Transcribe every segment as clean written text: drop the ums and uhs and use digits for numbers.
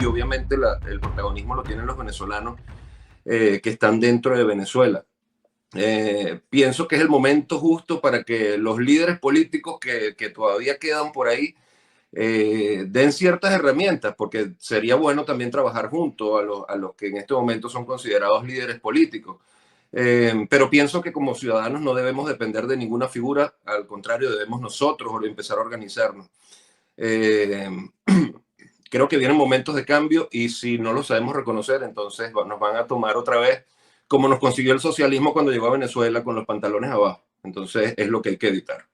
y obviamente el protagonismo lo tienen los venezolanos que están dentro de Venezuela. Pienso que es el momento justo para que los líderes políticos que todavía quedan por ahí den ciertas herramientas, porque sería bueno también trabajar junto a los que en este momento son considerados líderes políticos. Pero pienso que como ciudadanos no debemos depender de ninguna figura, al contrario, debemos nosotros empezar a organizarnos. Eh, Creo que vienen momentos de cambio y si no lo sabemos reconocer, entonces nos van a tomar otra vez como nos consiguió el socialismo cuando llegó a Venezuela con los pantalones abajo. Entonces es lo que hay que evitar.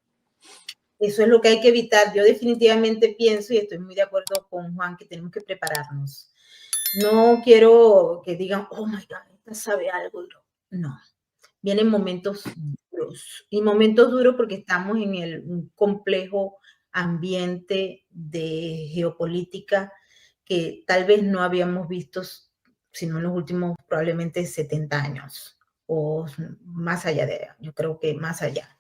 Eso es lo que hay que evitar. Yo definitivamente pienso y estoy muy de acuerdo con Juan que tenemos que prepararnos. No quiero que digan, oh my God, esta sabe algo. No, vienen momentos duros y momentos duros porque estamos en un complejo ambiente de geopolítica que tal vez no habíamos visto sino en los últimos probablemente 70 años o más allá de, yo creo que más allá.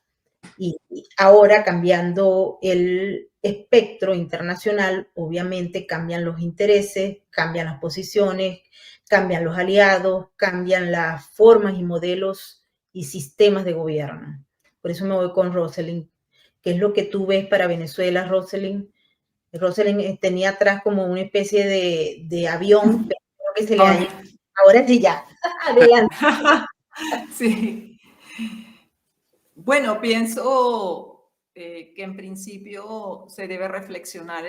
Y ahora cambiando el espectro internacional, obviamente cambian los intereses, cambian las posiciones, cambian los aliados, cambian las formas y modelos y sistemas de gobierno. Por eso me voy con Rosalind. ¿Qué es lo que tú ves para Venezuela, Rosalind? Rosalind tenía atrás como una especie de avión, pero creo que se le dañó. Ahora sí ya. Adelante. Sí. Bueno, pienso que en principio se debe reflexionar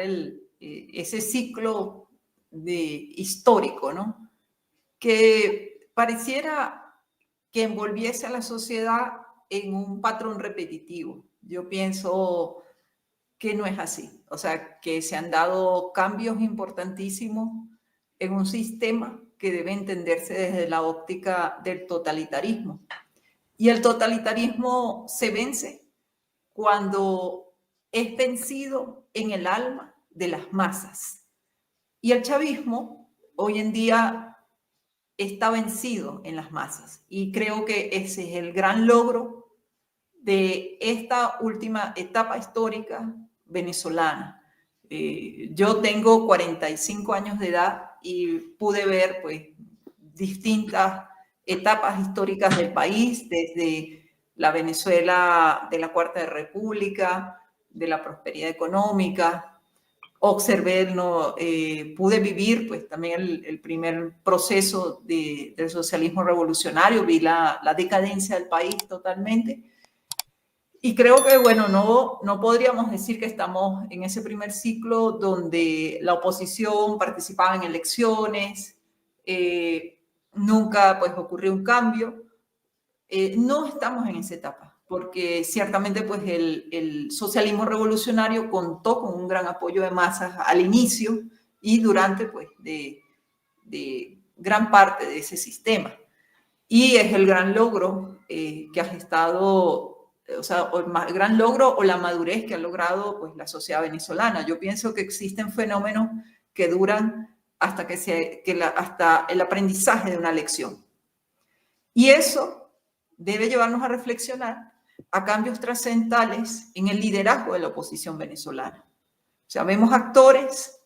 ese ciclo histórico, ¿no? Que pareciera que envolviese a la sociedad en un patrón repetitivo. Yo pienso que no es así. O sea, que se han dado cambios importantísimos en un sistema que debe entenderse desde la óptica del totalitarismo. Y el totalitarismo se vence cuando es vencido en el alma de las masas. Y el chavismo hoy en día está vencido en las masas. Y creo que ese es el gran logro de esta última etapa histórica venezolana. Yo tengo 45 años de edad y pude ver pues distintas etapas históricas del país, desde la Venezuela de la Cuarta República, de la prosperidad económica. Observé, pude vivir pues también el primer proceso del socialismo revolucionario, vi la decadencia del país totalmente. Y creo que, bueno, no podríamos decir que estamos en ese primer ciclo donde la oposición participaba en elecciones, nunca pues ocurrió un cambio. No estamos en esa etapa, porque ciertamente pues el socialismo revolucionario contó con un gran apoyo de masas al inicio y durante pues de gran parte de ese sistema. Y es el gran logro que ha gestado, o sea, el gran logro o la madurez que ha logrado pues la sociedad venezolana. Yo pienso que existen fenómenos que duran hasta hasta el aprendizaje de una lección. Y eso debe llevarnos a reflexionar a cambios trascendentales en el liderazgo de la oposición venezolana. O sea, vemos actores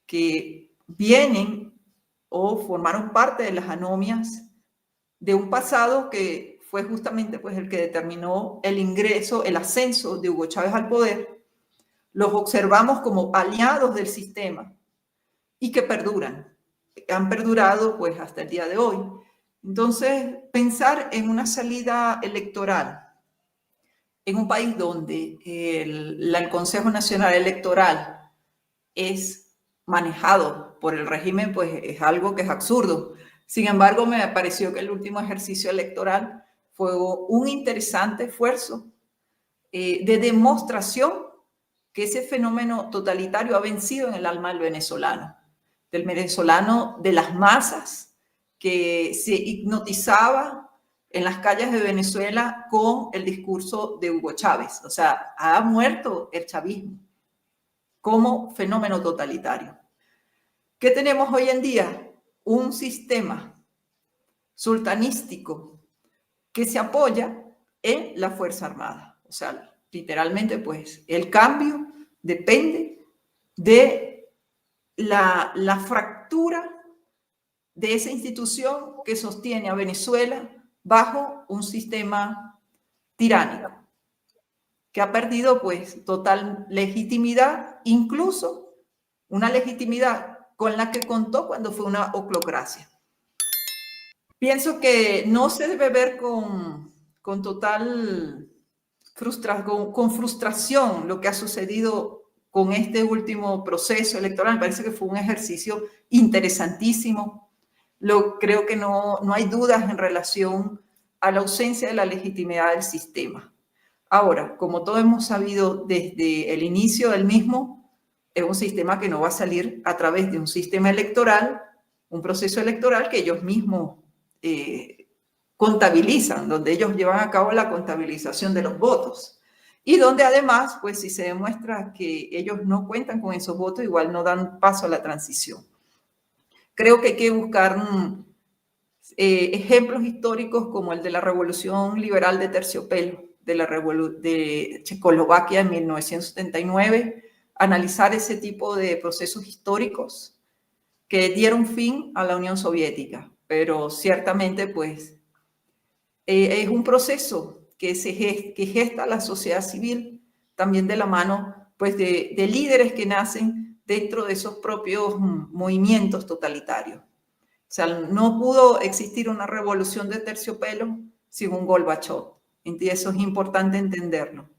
que vienen o formaron parte de las anomias de un pasado que fue justamente pues, el que determinó el ingreso, el ascenso de Hugo Chávez al poder. Los observamos como aliados del sistema y que perduran. Han perdurado pues, hasta el día de hoy. Entonces, pensar en una salida electoral en un país donde el Consejo Nacional Electoral es manejado por el régimen, pues es algo que es absurdo. Sin embargo, me pareció que el último ejercicio electoral fue un interesante esfuerzo de demostración que ese fenómeno totalitario ha vencido en el alma del venezolano de las masas, que se hipnotizaba en las calles de Venezuela con el discurso de Hugo Chávez. O sea, ha muerto el chavismo como fenómeno totalitario. ¿Qué tenemos hoy en día? Un sistema sultanístico que se apoya en la Fuerza Armada. O sea, literalmente, pues, el cambio depende de la fractura de esa institución que sostiene a Venezuela bajo un sistema tiránico, que ha perdido pues total legitimidad, incluso una legitimidad con la que contó cuando fue una oclocracia. Pienso que no se debe ver con total frustración lo que ha sucedido con este último proceso electoral. Me parece que fue un ejercicio interesantísimo. Creo que no hay dudas en relación a la ausencia de la legitimidad del sistema. Ahora, como todos hemos sabido desde el inicio del mismo, es un sistema que no va a salir a través de un sistema electoral, un proceso electoral que ellos mismos contabilizan, donde ellos llevan a cabo la contabilización de los votos. Y donde además, pues si se demuestra que ellos no cuentan con esos votos, igual no dan paso a la transición. Creo que hay que buscar ejemplos históricos como el de la Revolución Liberal de Terciopelo, de Checoslovaquia en 1979, analizar ese tipo de procesos históricos que dieron fin a la Unión Soviética, pero ciertamente pues es un proceso que gesta la sociedad civil, también de la mano pues de líderes que nacen dentro de esos propios movimientos totalitarios. O sea, no pudo existir una revolución de terciopelo sin un Gorbachov. Y eso es importante entenderlo.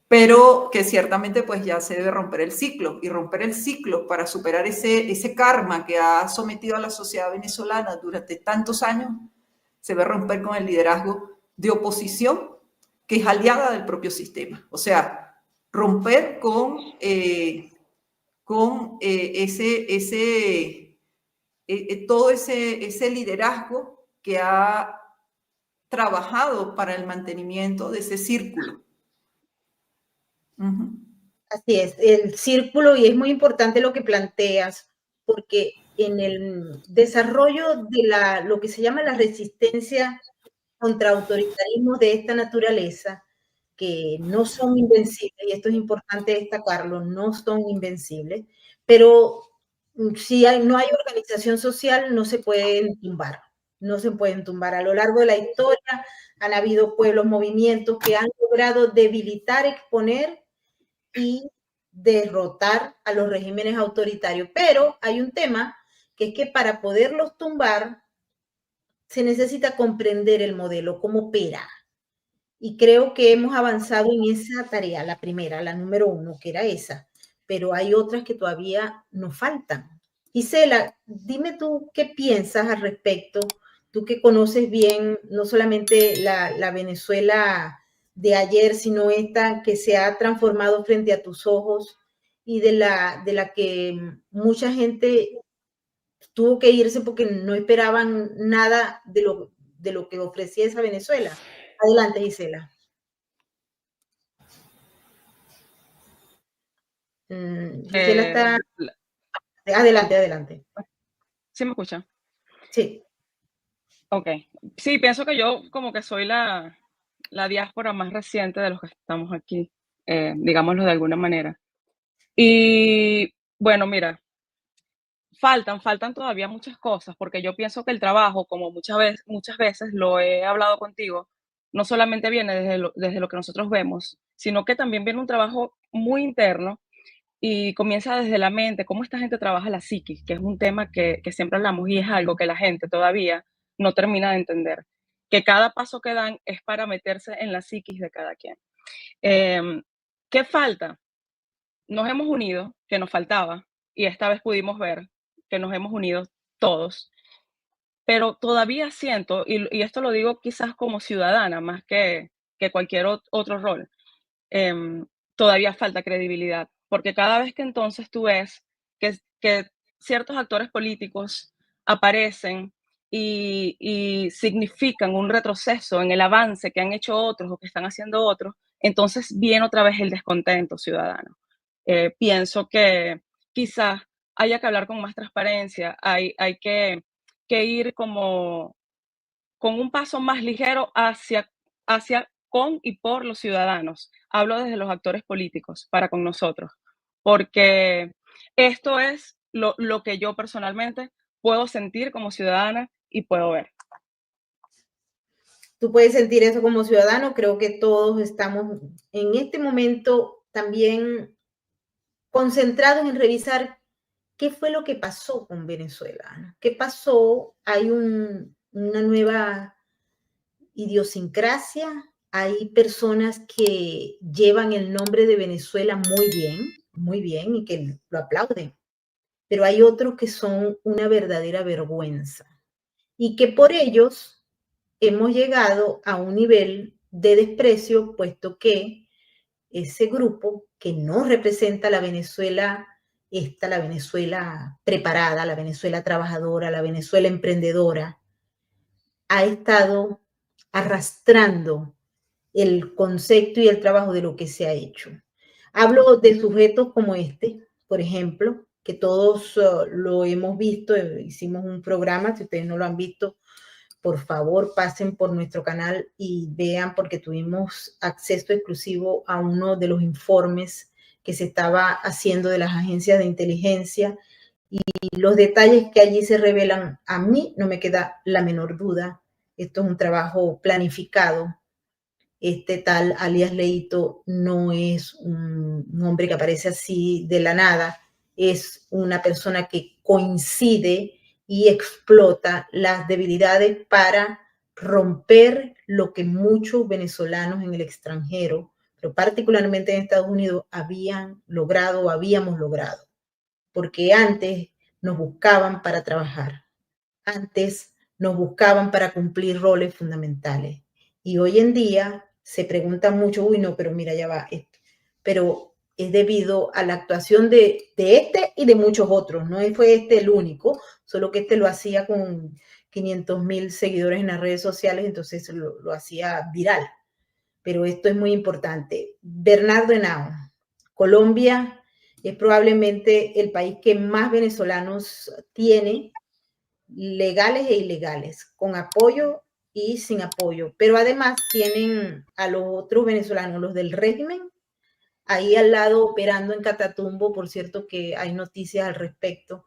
Pero que ciertamente pues ya se debe romper el ciclo. Y romper el ciclo para superar ese karma que ha sometido a la sociedad venezolana durante tantos años, se debe romper con el liderazgo de oposición que es aliada del propio sistema. O sea, romper con todo ese liderazgo que ha trabajado para el mantenimiento de ese círculo. Así es, el círculo, y es muy importante lo que planteas, porque en el desarrollo de lo que se llama la resistencia contra autoritarismos de esta naturaleza, que no son invencibles, y esto es importante destacarlo, no son invencibles, pero si no hay organización social, no se pueden tumbar, no se pueden tumbar. A lo largo de la historia han habido pueblos, movimientos que han logrado debilitar, exponer y derrotar a los regímenes autoritarios. Pero hay un tema que es que para poderlos tumbar se necesita comprender el modelo, cómo opera. Y creo que hemos avanzado en esa tarea, la primera, la número 1, que era esa, pero hay otras que todavía nos faltan. Gisela, dime tú qué piensas al respecto, tú que conoces bien no solamente la Venezuela de ayer, sino esta que se ha transformado frente a tus ojos y de la que mucha gente tuvo que irse porque no esperaban nada de lo que ofrecía esa Venezuela. Adelante, Gisela. Gisela está... Adelante. ¿Sí me escucha? Sí. Ok. Sí, pienso que yo como que soy la diáspora más reciente de los que estamos aquí, digámoslo de alguna manera. Y bueno, mira, faltan todavía muchas cosas, porque yo pienso que el trabajo, como muchas veces lo he hablado contigo, no solamente viene desde lo que nosotros vemos, sino que también viene un trabajo muy interno y comienza desde la mente, cómo esta gente trabaja la psiquis, que es un tema que siempre hablamos y es algo que la gente todavía no termina de entender, que cada paso que dan es para meterse en la psiquis de cada quien. ¿Qué falta? Nos hemos unido, que nos faltaba, y esta vez pudimos ver que nos hemos unido todos, pero todavía siento, y esto lo digo quizás como ciudadana más que cualquier otro rol, todavía falta credibilidad, porque cada vez que entonces tú ves que ciertos actores políticos aparecen y significan un retroceso en el avance que han hecho otros o que están haciendo otros, entonces viene otra vez el descontento ciudadano. Pienso que quizás haya que hablar con más transparencia, hay que ir como con un paso más ligero hacia con y por los ciudadanos. Hablo desde los actores políticos para con nosotros, porque Esto es lo que yo personalmente puedo sentir como ciudadana y puedo ver. Tú puedes sentir eso como ciudadano. Creo que todos estamos en este momento también concentrados en revisar qué fue lo que pasó con Venezuela, ¿no? ¿Qué pasó? Hay una nueva idiosincrasia, hay personas que llevan el nombre de Venezuela muy bien, y que lo aplauden, pero hay otros que son una verdadera vergüenza y que por ellos hemos llegado a un nivel de desprecio, puesto que ese grupo que no representa la Venezuela, la Venezuela preparada, la Venezuela trabajadora, la Venezuela emprendedora, ha estado arrastrando el concepto y el trabajo de lo que se ha hecho. Hablo de sujetos como este, por ejemplo, que todos lo hemos visto, hicimos un programa, si ustedes no lo han visto, por favor pasen por nuestro canal y vean, porque tuvimos acceso exclusivo a uno de los informes que se estaba haciendo de las agencias de inteligencia, y los detalles que allí se revelan, a mí no me queda la menor duda. Esto es un trabajo planificado. Este tal alias Leito no es un hombre que aparece así de la nada, es una persona que coincide y explota las debilidades para romper lo que muchos venezolanos en el extranjero, pero particularmente en Estados Unidos, habíamos logrado. Porque antes nos buscaban para trabajar, antes nos buscaban para cumplir roles fundamentales. Y hoy en día se pregunta mucho, uy, no, pero mira, ya va esto. Pero es debido a la actuación de este y de muchos otros. No fue este el único, solo que este lo hacía con 500,000 seguidores en las redes sociales, entonces lo hacía viral. Pero esto es muy importante. Bernardo Henao, Colombia es probablemente el país que más venezolanos tiene, legales e ilegales, con apoyo y sin apoyo. Pero además tienen a los otros venezolanos, los del régimen, ahí al lado operando en Catatumbo. Por cierto que hay noticias al respecto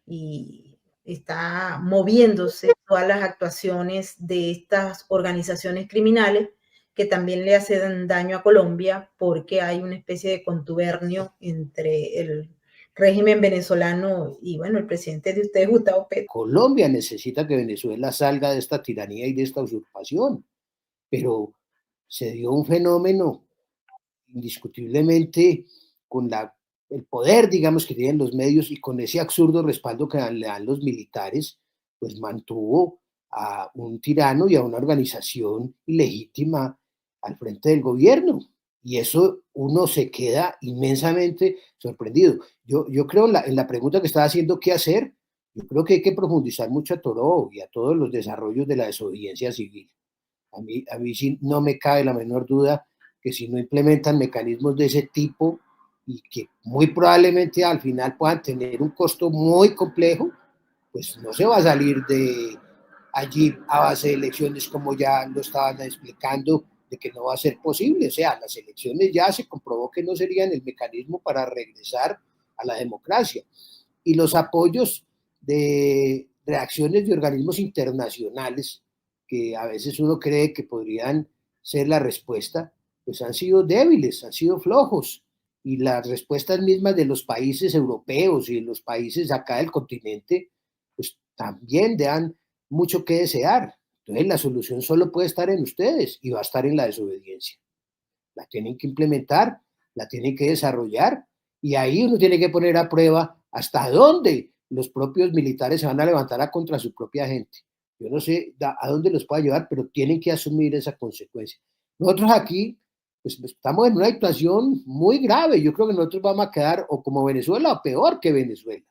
y está moviéndose todas las actuaciones de estas organizaciones criminales que también le hacen daño a Colombia, porque hay una especie de contubernio entre el régimen venezolano y, bueno, el presidente de ustedes, Gustavo Petro. Colombia necesita que Venezuela salga de esta tiranía y de esta usurpación, pero se dio un fenómeno indiscutiblemente con el poder, digamos, que tienen los medios y con ese absurdo respaldo que le dan los militares, pues mantuvo a un tirano y a una organización ilegítima al frente del gobierno. Y eso uno se queda inmensamente sorprendido. Yo creo en la pregunta que estaba haciendo, ¿qué hacer? Yo creo que hay que profundizar mucho a Toro y a todos los desarrollos de la desobediencia civil. A mí sí no me cabe la menor duda que si no implementan mecanismos de ese tipo y que muy probablemente al final puedan tener un costo muy complejo, pues no se va a salir de allí a base de elecciones, como ya lo estaban explicando, de que no va a ser posible. O sea, las elecciones ya se comprobó que no serían el mecanismo para regresar a la democracia. Y los apoyos de reacciones de organismos internacionales, que a veces uno cree que podrían ser la respuesta, pues han sido débiles, han sido flojos. Y las respuestas mismas de los países europeos y de los países acá del continente, pues también dan mucho que desear. Entonces la solución solo puede estar en ustedes y va a estar en la desobediencia. La tienen que implementar, la tienen que desarrollar, y ahí uno tiene que poner a prueba hasta dónde los propios militares se van a levantar contra su propia gente. Yo no sé a dónde los pueda llevar, pero tienen que asumir esa consecuencia. Nosotros aquí pues estamos en una situación muy grave. Yo creo que nosotros vamos a quedar o como Venezuela o peor que Venezuela.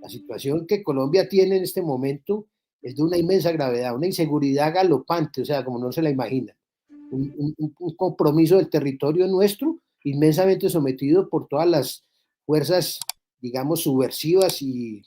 La situación que Colombia tiene en este momento es de una inmensa gravedad, una inseguridad galopante, o sea, como no se la imagina. Un compromiso del territorio nuestro inmensamente sometido por todas las fuerzas, digamos, subversivas y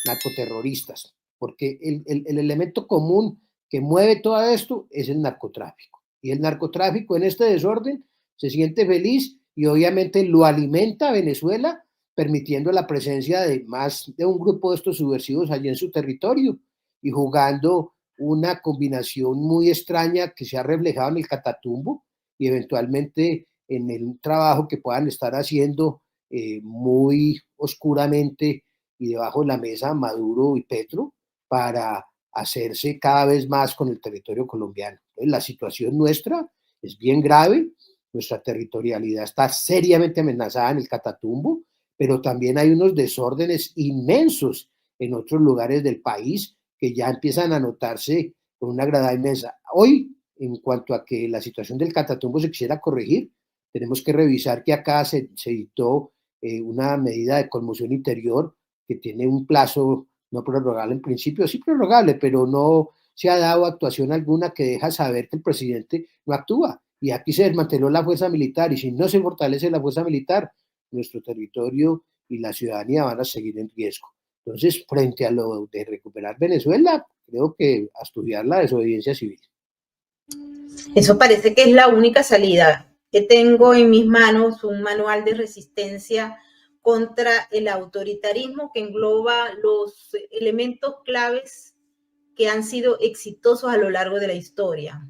narcoterroristas, porque el elemento común que mueve todo esto es el narcotráfico. Y el narcotráfico en este desorden se siente feliz y obviamente lo alimenta a Venezuela permitiendo la presencia de más de un grupo de estos subversivos allí en su territorio y jugando una combinación muy extraña que se ha reflejado en el Catatumbo y eventualmente en el trabajo que puedan estar haciendo muy oscuramente y debajo de la mesa Maduro y Petro para hacerse cada vez más con el territorio colombiano. Entonces, la situación nuestra es bien grave, nuestra territorialidad está seriamente amenazada en el Catatumbo, pero también hay unos desórdenes inmensos en otros lugares del país que ya empiezan a notarse con una gravedad inmensa. Hoy, en cuanto a que la situación del Catatumbo se quisiera corregir, tenemos que revisar que acá se dictó una medida de conmoción interior que tiene un plazo no prorrogable en principio, sí prorrogable, pero no se ha dado actuación alguna que deja saber que el presidente no actúa. Y aquí se desmanteló la fuerza militar, y si no se fortalece la fuerza militar, nuestro territorio y la ciudadanía van a seguir en riesgo. Entonces, frente a lo de recuperar Venezuela, creo que a estudiar la desobediencia civil. Eso parece que es la única salida. Que tengo en mis manos un manual de resistencia contra el autoritarismo que engloba los elementos claves que han sido exitosos a lo largo de la historia.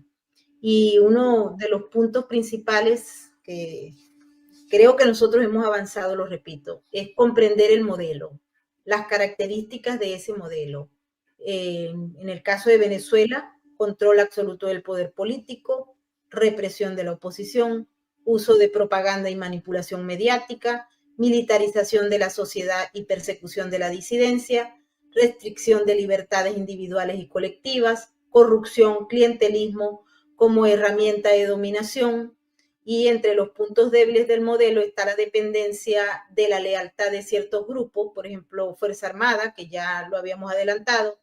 Y uno de los puntos principales que creo que nosotros hemos avanzado, lo repito, es comprender el modelo, las características de ese modelo. En el caso de Venezuela, control absoluto del poder político, represión de la oposición, uso de propaganda y manipulación mediática, militarización de la sociedad y persecución de la disidencia, restricción de libertades individuales y colectivas, corrupción, clientelismo como herramienta de dominación. Y entre los puntos débiles del modelo está la dependencia de la lealtad de ciertos grupos, por ejemplo, Fuerza Armada, que ya lo habíamos adelantado,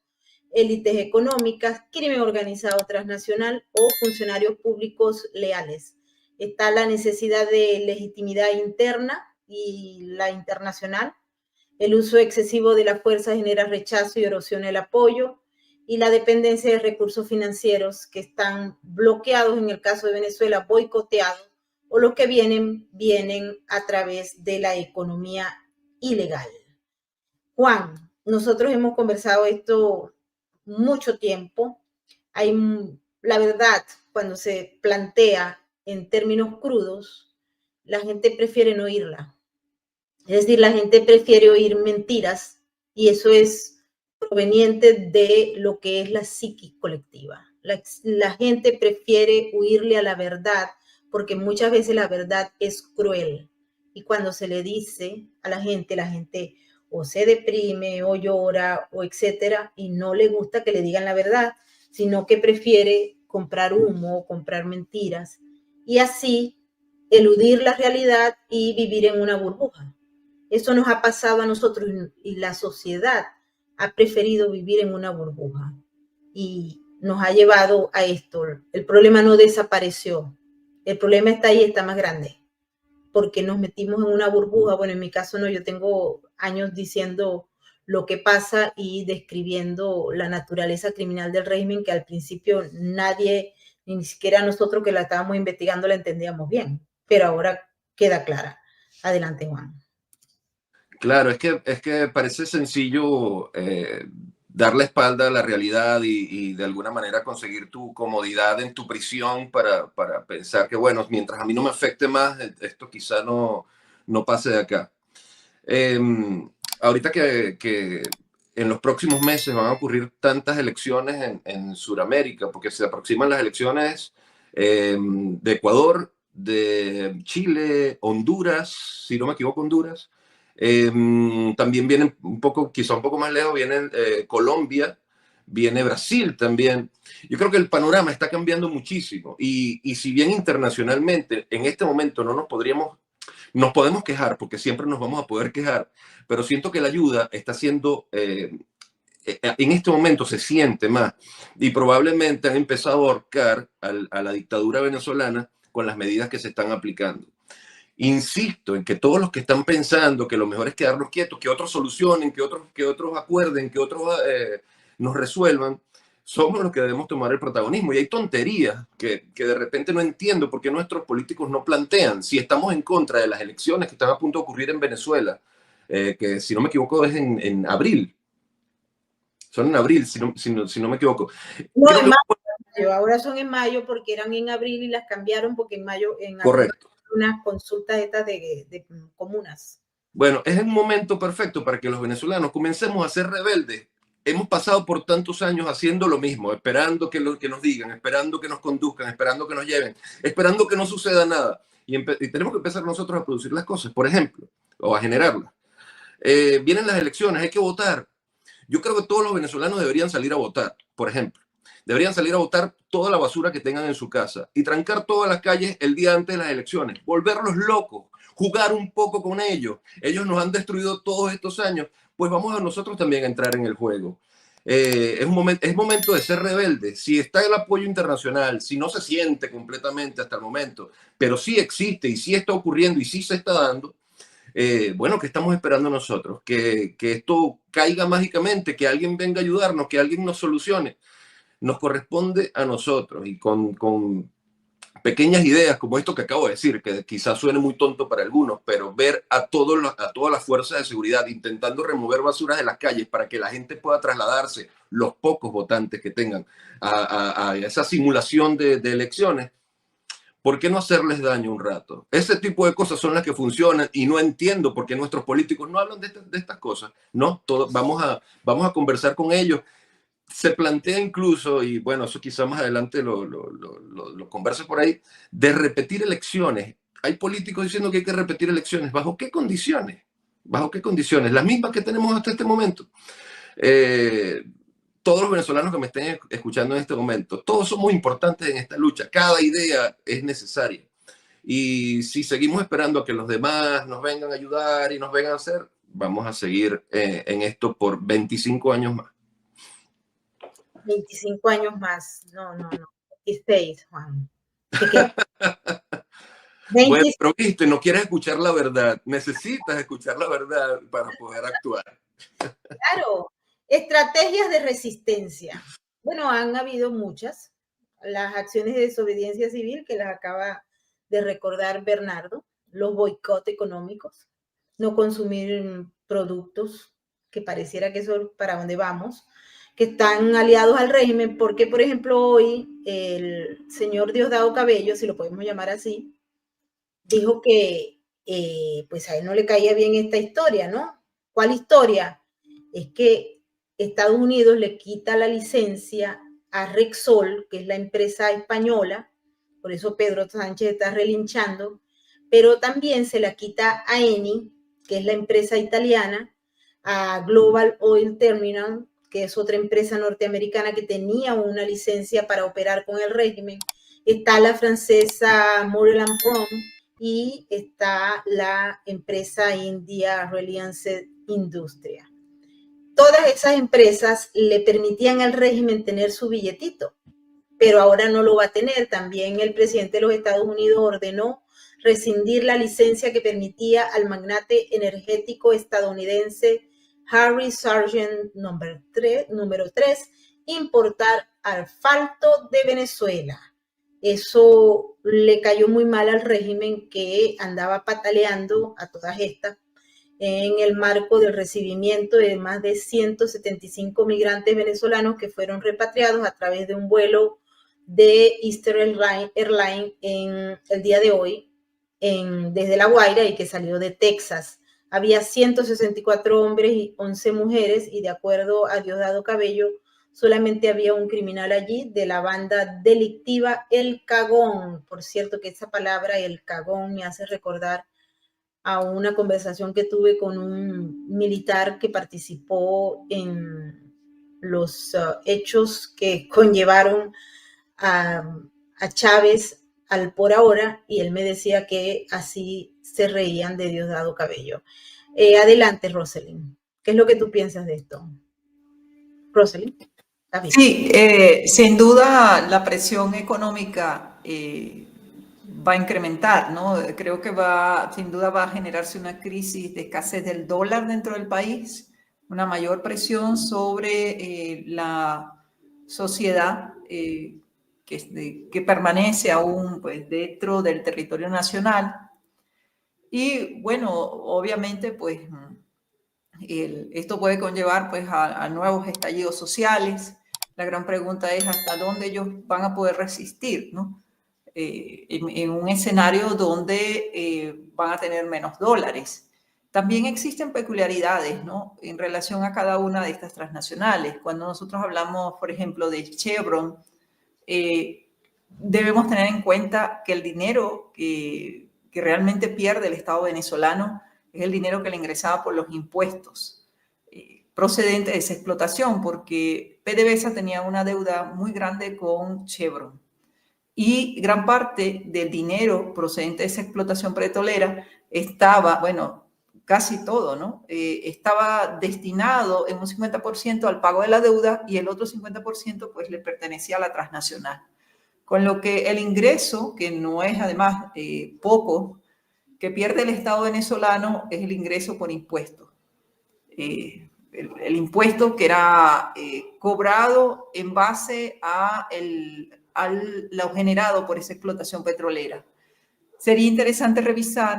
élites económicas, crimen organizado transnacional o funcionarios públicos leales. Está la necesidad de legitimidad interna y la internacional. El uso excesivo de la fuerza genera rechazo y erosiona el apoyo, y la dependencia de recursos financieros que están bloqueados, en el caso de Venezuela, boicoteados, o los que vienen a través de la economía ilegal. Juan, nosotros hemos conversado esto mucho tiempo. La verdad, cuando se plantea en términos crudos, la gente prefiere no oírla. Es decir, la gente prefiere oír mentiras, y eso es proveniente de lo que es la psiquis colectiva. La gente prefiere huirle a la verdad porque muchas veces la verdad es cruel, y cuando se le dice a la gente o se deprime o llora o etcétera, y no le gusta que le digan la verdad, sino que prefiere comprar humo o comprar mentiras, y así eludir la realidad y vivir en una burbuja. Eso nos ha pasado a nosotros, y la sociedad ha preferido vivir en una burbuja y nos ha llevado a esto. El problema no desapareció, el problema está ahí, está más grande, porque nos metimos en una burbuja. Bueno, en mi caso no, yo tengo años diciendo lo que pasa y describiendo la naturaleza criminal del régimen, que al principio nadie, ni siquiera nosotros que la estábamos investigando, la entendíamos bien, pero ahora queda clara. Adelante, Juan. Claro, es que parece sencillo dar la espalda a la realidad y de alguna manera conseguir tu comodidad en tu prisión para pensar que, bueno, mientras a mí no me afecte más, esto quizá no pase de acá. Ahorita que en los próximos meses van a ocurrir tantas elecciones en Sudamérica, porque se aproximan las elecciones de Ecuador, de Chile, Honduras, si no me equivoco, Honduras. También vienen quizá un poco más lejos, vienen Colombia, viene Brasil también. Yo creo que el panorama está cambiando muchísimo, y si bien internacionalmente en este momento nos podemos quejar, porque siempre nos vamos a poder quejar, pero siento que la ayuda está siendo, en este momento se siente más, y probablemente han empezado a ahorcar a la dictadura venezolana con las medidas que se están aplicando. Insisto en que todos los que están pensando que lo mejor es quedarnos quietos, que otros solucionen, que otros acuerden, que otros nos resuelvan, somos los que debemos tomar el protagonismo. Y hay tonterías que de repente no entiendo por qué nuestros políticos no plantean. Si estamos en contra de las elecciones que están a punto de ocurrir en Venezuela, que si no me equivoco es en abril. Son en abril, si no me equivoco. No, Creo en que- mayo, ahora son en mayo porque eran en abril y las cambiaron porque en mayo, en abril, Correcto. unas consultas estas de comunas. Bueno, es un momento perfecto para que los venezolanos comencemos a ser rebeldes. Hemos pasado por tantos años haciendo lo mismo, esperando que nos digan, esperando que nos conduzcan, esperando que nos lleven, esperando que no suceda nada. Y tenemos que empezar nosotros a producir las cosas, por ejemplo, o a generarlas. Vienen las elecciones, hay que votar. Yo creo que todos los venezolanos deberían salir a votar, por ejemplo. Deberían salir a votar toda la basura que tengan en su casa y trancar todas las calles el día antes de las elecciones, volverlos locos, jugar un poco con ellos. Ellos nos han destruido todos estos años, pues vamos a nosotros también a entrar en el juego. Es momento de ser rebelde. Si está el apoyo internacional, si no se siente completamente hasta el momento, pero sí existe y sí está ocurriendo y sí se está dando, bueno, ¿qué estamos esperando nosotros? Que esto caiga mágicamente, que alguien venga a ayudarnos, que alguien nos solucione. Nos corresponde a nosotros y con pequeñas ideas como esto que acabo de decir, que quizás suene muy tonto para algunos, pero ver a todas las fuerzas de seguridad intentando remover basuras de las calles para que la gente pueda trasladarse, los pocos votantes que tengan, a esa simulación de elecciones. ¿Por qué no hacerles daño un rato? Ese tipo de cosas son las que funcionan y no entiendo por qué nuestros políticos no hablan de estas cosas. No, vamos a conversar con ellos. Se plantea incluso, y bueno, eso quizá más adelante lo converse por ahí, de repetir elecciones. Hay políticos diciendo que hay que repetir elecciones. ¿Bajo qué condiciones? ¿Bajo qué condiciones? Las mismas que tenemos hasta este momento. Todos los venezolanos que me estén escuchando en este momento, todos somos importantes en esta lucha. Cada idea es necesaria. Y si seguimos esperando a que los demás nos vengan a ayudar y nos vengan a hacer, vamos a seguir en esto por 25 años más. 25 años más. No. 26, Juan. Bueno, pero viste, no quieres escuchar la verdad. Necesitas escuchar la verdad para poder actuar. Claro, estrategias de resistencia. Bueno, han habido muchas. Las acciones de desobediencia civil que las acaba de recordar Bernardo, los boicots económicos, no consumir productos que pareciera que eso es para donde vamos, que están aliados al régimen, porque por ejemplo hoy el señor Diosdado Cabello, si lo podemos llamar así, dijo que pues a él no le caía bien esta historia, ¿no? ¿Cuál historia? Es que Estados Unidos le quita la licencia a Rexol, que es la empresa española, por eso Pedro Sánchez está relinchando, pero también se la quita a Eni, que es la empresa italiana, a Global Oil Terminal, que es otra empresa norteamericana que tenía una licencia para operar con el régimen. Está la francesa Morel & Prom y está la empresa india Reliance Industria. Todas esas empresas le permitían al régimen tener su billetito, pero ahora no lo va a tener. También el presidente de los Estados Unidos ordenó rescindir la licencia que permitía al magnate energético estadounidense Harry Sargent número 3 importar asfalto de Venezuela. Eso le cayó muy mal al régimen que andaba pataleando a todas estas en el marco del recibimiento de más de 175 migrantes venezolanos que fueron repatriados a través de un vuelo de Eastern Airlines en el día de hoy desde La Guaira y que salió de Texas. Había 164 hombres y 11 mujeres y de acuerdo a Diosdado Cabello, solamente había un criminal allí de la banda delictiva El Cagón. Por cierto que esa palabra, El Cagón, me hace recordar a una conversación que tuve con un militar que participó en los hechos que conllevaron a Chávez al por ahora, y él me decía que así se reían de Diosdado Cabello. Adelante, Rosalind. ¿Qué es lo que tú piensas de esto? Rosalind. Sí, sin duda la presión económica va a incrementar, ¿no? Creo que sin duda va a generarse una crisis de escasez del dólar dentro del país, una mayor presión sobre la sociedad que permanece aún pues, dentro del territorio nacional. Y bueno, obviamente pues Esto puede conllevar pues a nuevos estallidos sociales. La gran pregunta es hasta dónde ellos van a poder resistir, ¿no? En un escenario donde van a tener menos dólares. También existen peculiaridades, ¿no?, en relación a cada una de estas transnacionales. Cuando nosotros hablamos, por ejemplo, de Chevron, debemos tener en cuenta que el dinero que realmente pierde el Estado venezolano es el dinero que le ingresaba por los impuestos procedentes de esa explotación, porque PDVSA tenía una deuda muy grande con Chevron. Y gran parte del dinero procedente de esa explotación petrolera estaba, bueno, casi todo, ¿no? Estaba destinado en un 50% al pago de la deuda y el otro 50% pues le pertenecía a la transnacional. Con lo que el ingreso, que no es además poco, que pierde el Estado venezolano es el ingreso por impuestos. El impuesto que era cobrado en base a lo generado por esa explotación petrolera. Sería interesante revisar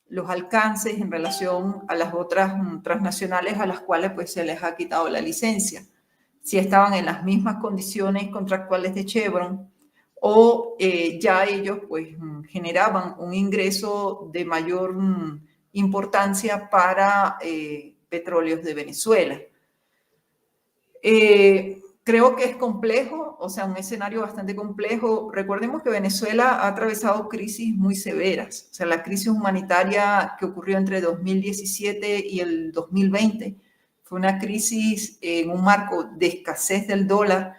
los alcances en relación a las otras transnacionales a las cuales pues, se les ha quitado la licencia. Si estaban en las mismas condiciones contractuales de Chevron o ya ellos pues, generaban un ingreso de mayor importancia para petróleos de Venezuela. Creo que es complejo, o sea, un escenario bastante complejo. Recordemos que Venezuela ha atravesado crisis muy severas. O sea, la crisis humanitaria que ocurrió entre 2017 y el 2020 fue una crisis en un marco de escasez del dólar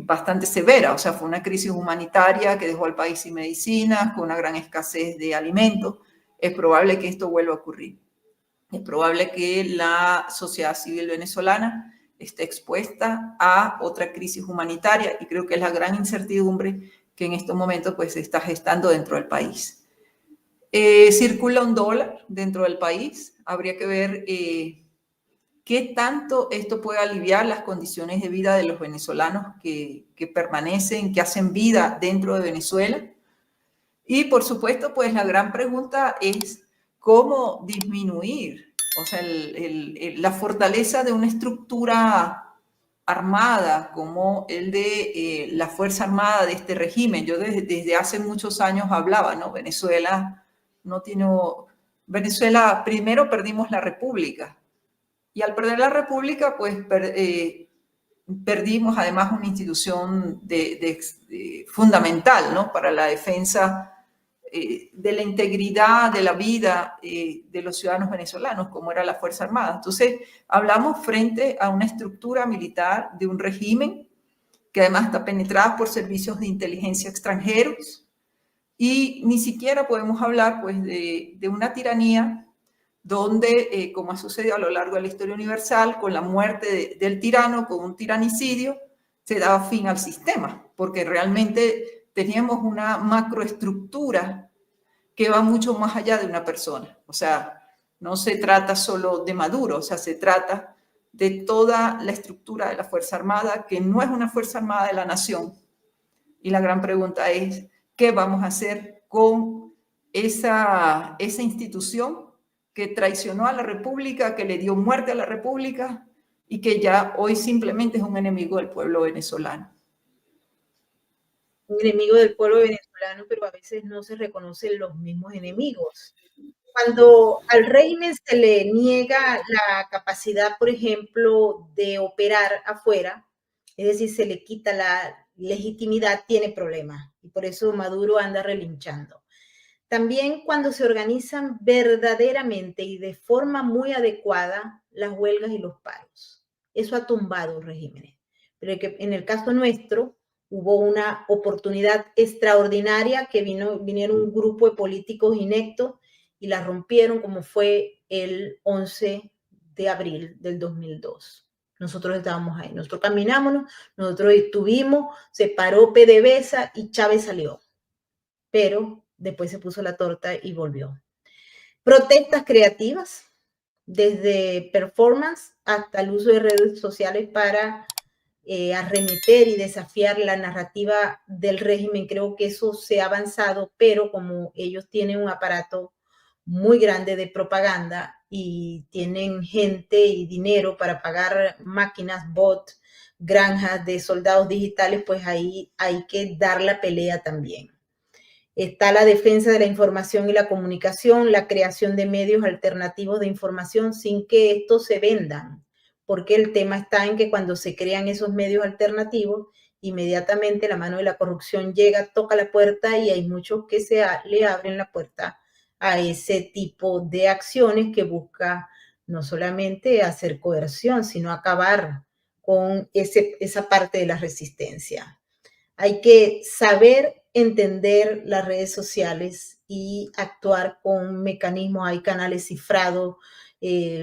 bastante severa. O sea, fue una crisis humanitaria que dejó al país sin medicinas, con una gran escasez de alimentos. Es probable que esto vuelva a ocurrir. Es probable que la sociedad civil venezolana esté expuesta a otra crisis humanitaria y creo que es la gran incertidumbre que en estos momentos pues, se está gestando dentro del país. Circula un dólar dentro del país. Habría que ver qué tanto esto puede aliviar las condiciones de vida de los venezolanos que permanecen, que hacen vida dentro de Venezuela. Y por supuesto, pues la gran pregunta es cómo disminuir, o sea, la fortaleza de una estructura armada como el de la Fuerza Armada de este régimen. Yo desde hace muchos años hablaba, ¿no? Venezuela no tiene... Venezuela, primero perdimos la República y al perder la República, pues perdimos además una institución fundamental, ¿no?, para la defensa de la integridad de la vida de los ciudadanos venezolanos, como era la Fuerza Armada. Entonces, hablamos frente a una estructura militar de un régimen que además está penetrada por servicios de inteligencia extranjeros y ni siquiera podemos hablar pues, de una tiranía donde, como ha sucedido a lo largo de la historia universal, con la muerte del tirano, con un tiranicidio, se daba fin al sistema, porque realmente teníamos una macroestructura que va mucho más allá de una persona. O sea, no se trata solo de Maduro, o sea, se trata de toda la estructura de la Fuerza Armada, que no es una Fuerza Armada de la nación. Y la gran pregunta es, ¿qué vamos a hacer con esa institución que traicionó a la República, que le dio muerte a la República y que ya hoy simplemente es un enemigo del pueblo venezolano? Un enemigo del pueblo venezolano, pero a veces no se reconocen los mismos enemigos. Cuando al régimen se le niega la capacidad, por ejemplo, de operar afuera, es decir, se le quita la legitimidad, tiene problemas. Y por eso Maduro anda relinchando. También cuando se organizan verdaderamente y de forma muy adecuada las huelgas y los paros. Eso ha tumbado regímenes. Pero en el caso nuestro, hubo una oportunidad extraordinaria que vinieron un grupo de políticos ineptos y la rompieron, como fue el 11 de abril del 2002. Nosotros estábamos ahí, nosotros caminamos, nosotros estuvimos, se paró PDVSA y Chávez salió. Pero después se puso la torta y volvió. Protestas creativas, desde performance hasta el uso de redes sociales para arremeter y desafiar la narrativa del régimen. Creo que eso se ha avanzado, pero como ellos tienen un aparato muy grande de propaganda, y tienen gente y dinero para pagar máquinas, bots, granjas de soldados digitales, pues ahí hay que dar la pelea también. Está la defensa de la información y la comunicación, la creación de medios alternativos de información sin que estos se vendan, porque el tema está en que cuando se crean esos medios alternativos, inmediatamente la mano de la corrupción llega, toca la puerta y hay muchos que le abren la puerta a ese tipo de acciones que busca no solamente hacer coerción, sino acabar con esa parte de la resistencia. Hay que saber entender las redes sociales y actuar con mecanismos, hay canales cifrados,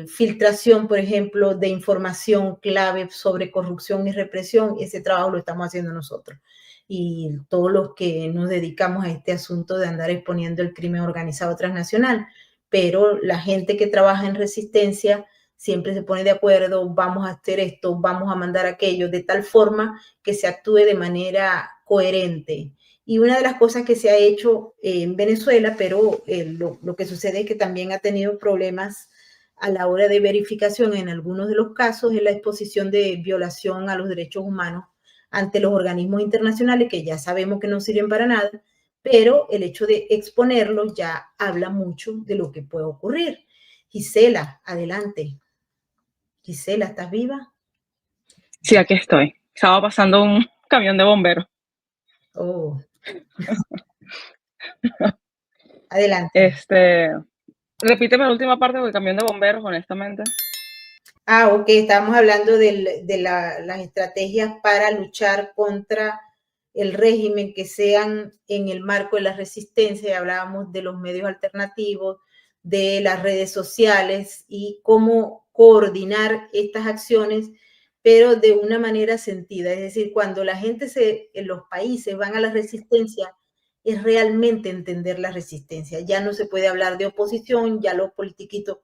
filtración, por ejemplo, de información clave sobre corrupción y represión. Ese trabajo lo estamos haciendo nosotros. Y todos los que nos dedicamos a este asunto de andar exponiendo el crimen organizado transnacional. Pero la gente que trabaja en resistencia siempre se pone de acuerdo, vamos a hacer esto, vamos a mandar aquello, de tal forma que se actúe de manera coherente. Y una de las cosas que se ha hecho en Venezuela, pero lo que sucede es que también ha tenido problemas a la hora de verificación en algunos de los casos, es la exposición de violación a los derechos humanos ante los organismos internacionales, que ya sabemos que no sirven para nada, pero el hecho de exponerlos ya habla mucho de lo que puede ocurrir. Gisela, adelante. Gisela, ¿estás viva? Sí, aquí estoy. Estaba pasando un camión de bomberos. Oh. Adelante. Repíteme la última parte del camión de bomberos, honestamente. Ok, estábamos hablando de las estrategias para luchar contra el régimen que sean en el marco de la resistencia. Hablábamos de los medios alternativos, de las redes sociales y cómo coordinar estas acciones, pero de una manera sentida. Es decir, cuando la gente en los países van a la resistencia, es realmente entender la resistencia. Ya no se puede hablar de oposición, ya los politiquitos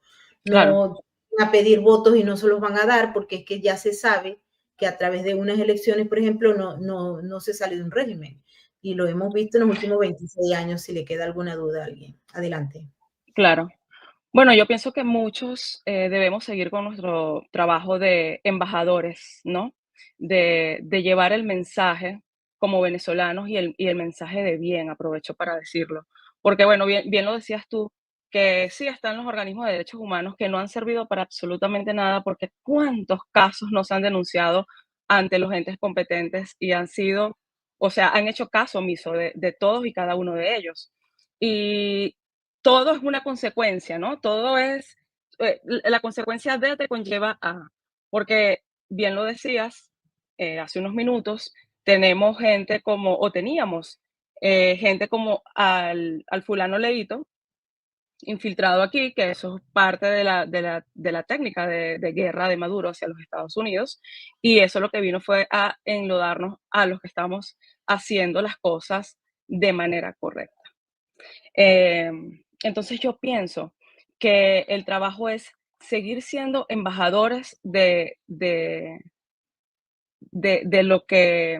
no a pedir votos y no se los van a dar, porque es que ya se sabe que a través de unas elecciones, por ejemplo, no se sale de un régimen. Y lo hemos visto en los últimos 26 años, si le queda alguna duda a alguien. Adelante. Claro. Bueno, yo pienso que muchos debemos seguir con nuestro trabajo de embajadores, ¿no? De llevar el mensaje como venezolanos y el mensaje de bien, aprovecho para decirlo. Porque, bueno, bien lo decías tú, que sí están los organismos de derechos humanos que no han servido para absolutamente nada, porque cuántos casos nos han denunciado ante los entes competentes y han sido, o sea, han hecho caso omiso de todos y cada uno de ellos. Y todo es una consecuencia, ¿no? Todo es, la consecuencia de te conlleva a, porque bien lo decías hace unos minutos, tenemos gente como, o teníamos gente como al fulano Leito, infiltrado aquí, que eso es parte de la técnica de guerra de Maduro hacia los Estados Unidos, y eso lo que vino fue a enlodarnos a los que estamos haciendo las cosas de manera correcta. Entonces yo pienso que el trabajo es seguir siendo embajadores de lo que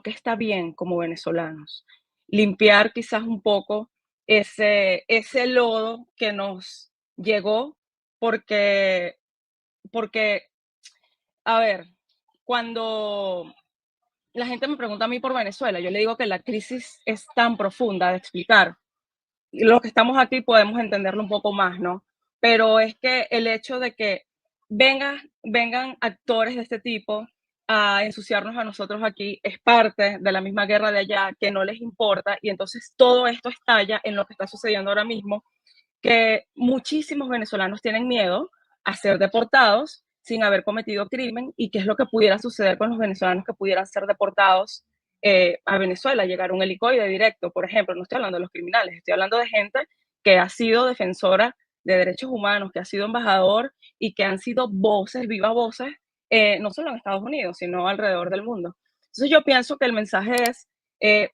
está bien como venezolanos. Limpiar quizás un poco ese lodo que nos llegó porque, porque, a ver, cuando la gente me pregunta a mí por Venezuela, yo le digo que la crisis es tan profunda de explicar. Los que estamos aquí podemos entenderlo un poco más, ¿no? Pero es que el hecho de que vengan actores de este tipo a ensuciarnos a nosotros aquí es parte de la misma guerra de allá que no les importa y entonces todo esto estalla en lo que está sucediendo ahora mismo, que muchísimos venezolanos tienen miedo a ser deportados sin haber cometido crimen y qué es lo que pudiera suceder con los venezolanos que pudieran ser deportados a Venezuela, llegar un helicoide directo, por ejemplo. No estoy hablando de los criminales, estoy hablando de gente que ha sido defensora de derechos humanos, que ha sido embajador y que han sido voces, vivas voces, no solo en Estados Unidos, sino alrededor del mundo. Entonces yo pienso que el mensaje es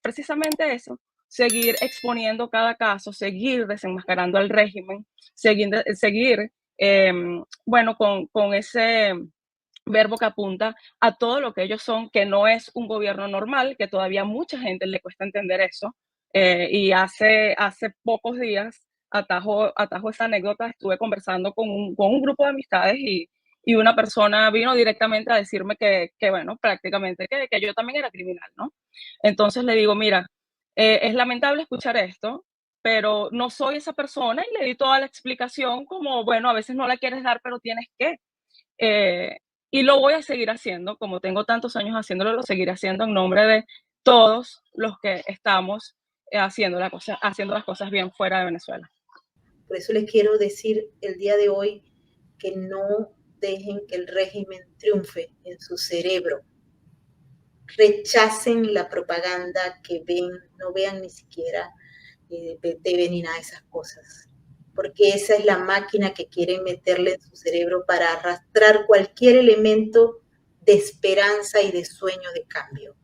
precisamente eso, seguir exponiendo cada caso, seguir desenmascarando al régimen, seguir bueno, con ese verbo que apunta a todo lo que ellos son, que no es un gobierno normal, que todavía a mucha gente le cuesta entender eso. Y hace pocos días atajo esa anécdota, estuve conversando con un grupo de amistades y una persona vino directamente a decirme que bueno, prácticamente que yo también era criminal, ¿no? Entonces le digo, mira, es lamentable escuchar esto, pero no soy esa persona, y le di toda la explicación como, bueno, a veces no la quieres dar, pero tienes que. Y lo voy a seguir haciendo, como tengo tantos años haciéndolo, lo seguiré haciendo en nombre de todos los que estamos haciendo las cosas bien fuera de Venezuela. Por eso les quiero decir el día de hoy que no dejen que el régimen triunfe en su cerebro. Rechacen la propaganda que ven, no vean ni siquiera TV ni nada de esas cosas, porque esa es la máquina que quieren meterle en su cerebro para arrastrar cualquier elemento de esperanza y de sueño de cambio.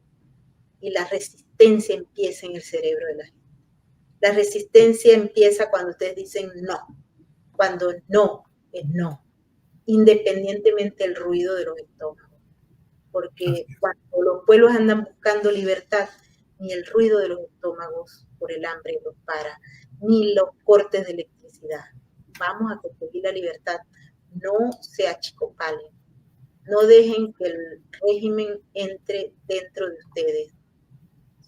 Y la resistencia empieza en el cerebro de la gente. La resistencia empieza cuando ustedes dicen no, cuando no es no, independientemente del ruido de los estómagos. Porque cuando los pueblos andan buscando libertad, ni el ruido de los estómagos por el hambre los para, ni los cortes de electricidad. Vamos a conseguir la libertad. No se achicopalen. No dejen que el régimen entre dentro de ustedes.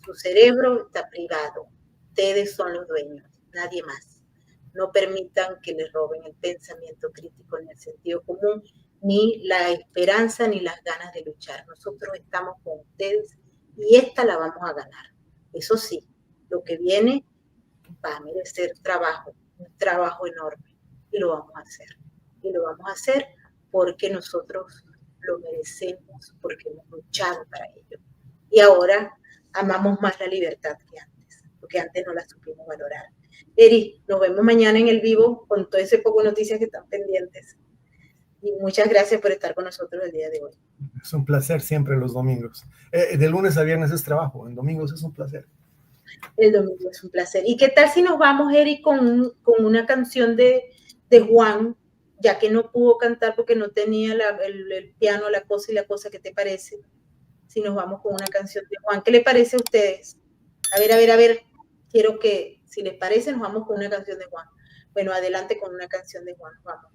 Su cerebro está privado. Ustedes son los dueños, nadie más. No permitan que les roben el pensamiento crítico ni el sentido común, ni la esperanza, ni las ganas de luchar. Nosotros estamos con ustedes y esta la vamos a ganar. Eso sí, lo que viene va a merecer trabajo, un trabajo enorme, y lo vamos a hacer. Y lo vamos a hacer porque nosotros lo merecemos, porque hemos luchado para ello. Y ahora amamos más la libertad que antes, porque antes no la supimos valorar. Eri, nos vemos mañana en el vivo con todo ese poco de noticias que están pendientes. Y muchas gracias por estar con nosotros el día de hoy. Es un placer siempre los domingos. De lunes a viernes es trabajo, en domingos es un placer. El domingo es un placer. ¿Y qué tal si nos vamos, Eri, con una canción de Juan, ya que no pudo cantar porque no tenía el piano, la cosa, ¿qué te parece? Si nos vamos con una canción de Juan. ¿Qué le parece a ustedes? A ver. Quiero que, si les parece, nos vamos con una canción de Juan. Bueno, adelante con una canción de Juan. Vamos.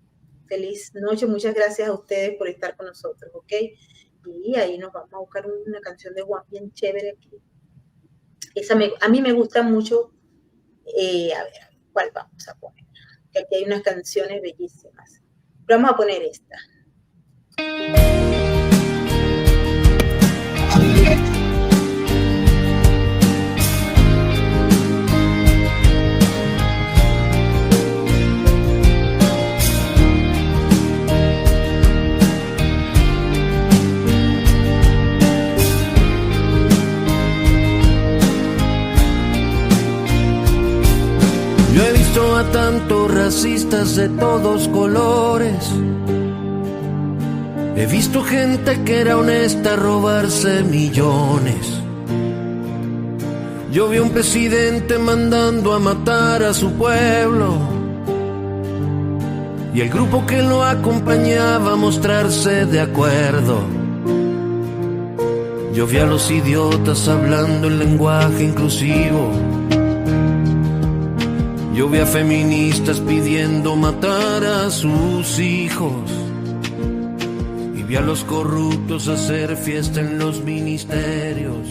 Feliz noche. Muchas gracias a ustedes por estar con nosotros, ¿ok? Y ahí nos vamos a buscar una canción de Juan bien chévere aquí. A mí me gusta mucho. A ver, ¿cuál vamos a poner? Que aquí hay unas canciones bellísimas. Pero vamos a poner esta. Yo he visto a tantos racistas de todos colores. He visto gente que era honesta robarse millones. Yo vi a un presidente mandando a matar a su pueblo y el grupo que lo acompañaba a mostrarse de acuerdo. Yo vi a los idiotas hablando en lenguaje inclusivo. Yo vi a feministas pidiendo matar a sus hijos. Y vi a los corruptos hacer fiesta en los ministerios.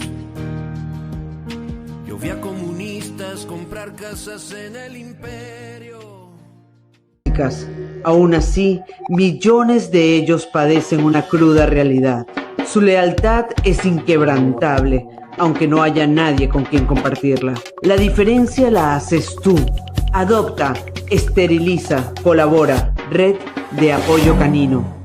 Yo vi a comunistas comprar casas en el imperio. Aún así, millones de ellos padecen una cruda realidad. Su lealtad es inquebrantable, aunque no haya nadie con quien compartirla. La diferencia la haces tú. Adopta, esteriliza, colabora. Red de Apoyo Canino.